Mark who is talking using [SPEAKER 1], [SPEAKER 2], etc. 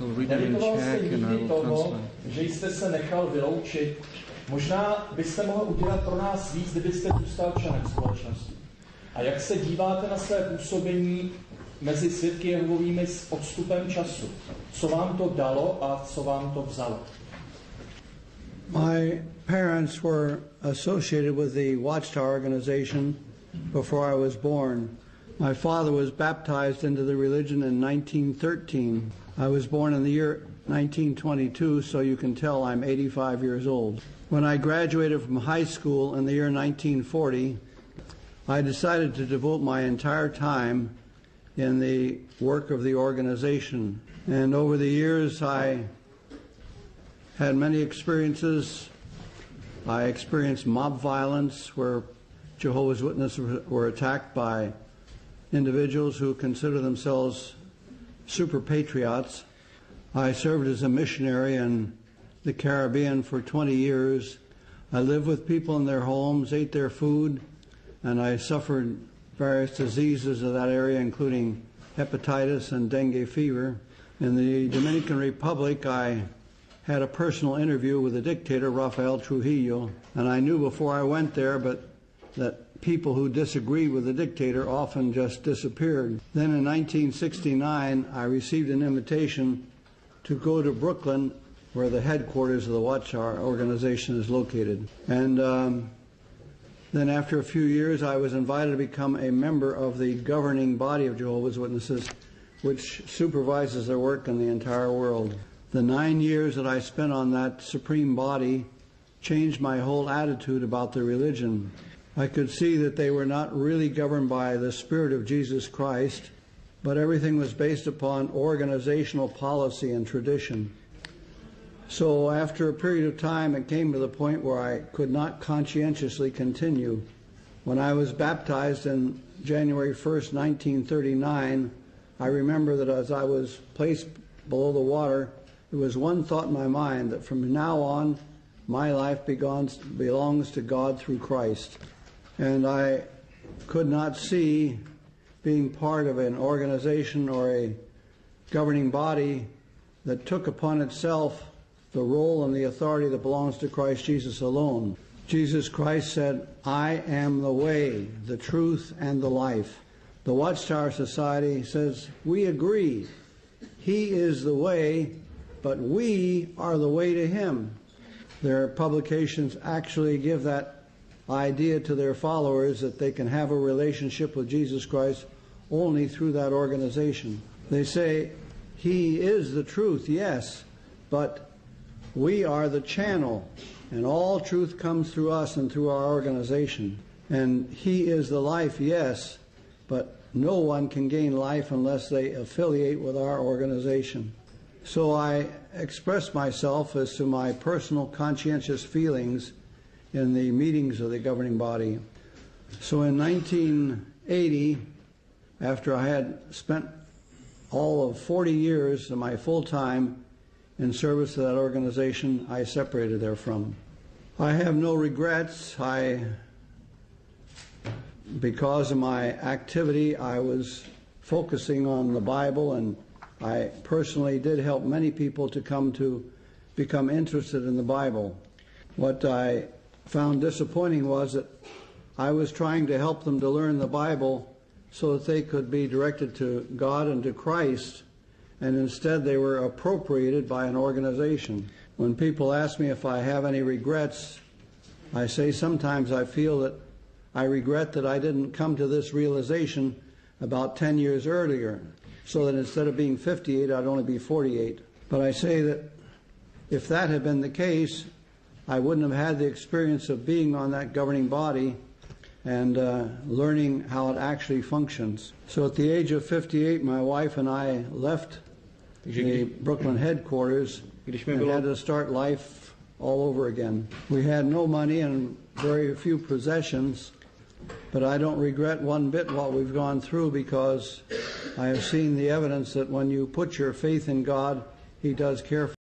[SPEAKER 1] Nelitoval jste nikdy toho, že jste se nechal vyloučit. Možná byste mohl udělat pro nás víc, kdybyste zůstal členem společnosti. A jak se díváte na své působení mezi svědky Jehovovými s odstupem času? Co vám to dalo a co vám to vzalo?
[SPEAKER 2] My parents were associated with the Watchtower organization before I was born. My father was baptized into the religion in 1913. I was born in the year 1922, so you can tell I'm 85 years old. When I graduated from high school in the year 1940, I decided to devote my entire time in the work of the organization. And over the years, I had many experiences. I experienced mob violence where Jehovah's Witnesses were attacked by individuals who consider themselves super patriots. I served as a missionary in the Caribbean for 20 years. I lived with people in their homes, ate their food, and I suffered various diseases of that area, including hepatitis and dengue fever. In the Dominican Republic, I had a personal interview with the dictator, Rafael Trujillo, and I knew before I went there that people who disagreed with the dictator often just disappeared. Then in 1969, I received an invitation to go to Brooklyn, where the headquarters of the Watchtower organization is located. And then after a few years, I was invited to become a member of the governing body of Jehovah's Witnesses, which supervises their work in the entire world. The 9 years that I spent on that supreme body changed my whole attitude about their religion. I could see that they were not really governed by the Spirit of Jesus Christ, but everything was based upon organizational policy and tradition. So after a period of time, it came to the point where I could not conscientiously continue. When I was baptized in January 1st, 1939, I remember that as I was placed below the water, there was one thought in my mind, that from now on, my life belongs to God through Christ. And I could not see being part of an organization or a governing body that took upon itself the role and the authority that belongs to Christ Jesus alone. Jesus Christ said, "I am the way, the truth, and the life." The Watchtower Society says, we agree. He is the way, but we are the way to Him. Their publications actually give that idea to their followers that they can have a relationship with Jesus Christ only through that organization. They say, He is the truth, yes, but we are the channel, and all truth comes through us and through our organization. And He is the life, yes, but no one can gain life unless they affiliate with our organization. So I expressed myself as to my personal conscientious feelings in the meetings of the governing body. So in 1980, after I had spent all of 40 years of my full time in service to that organization, I separated therefrom. I have no regrets. Because of my activity, I was focusing on the Bible, and I personally did help many people to become interested in the Bible. What I found disappointing was that I was trying to help them to learn the Bible so that they could be directed to God and to Christ, and instead they were appropriated by an organization. When people ask me if I have any regrets, I say sometimes I feel that I regret that I didn't come to this realization about 10 years earlier, so that instead of being 58, I'd only be 48. But I say that if that had been the case, I wouldn't have had the experience of being on that governing body and learning how it actually functions. So at the age of 58, my wife and I left the Brooklyn headquarters and had to start life all over again. We had no money and very few possessions, but I don't regret one bit what we've gone through, because I have seen the evidence that when you put your faith in God, He does care for you.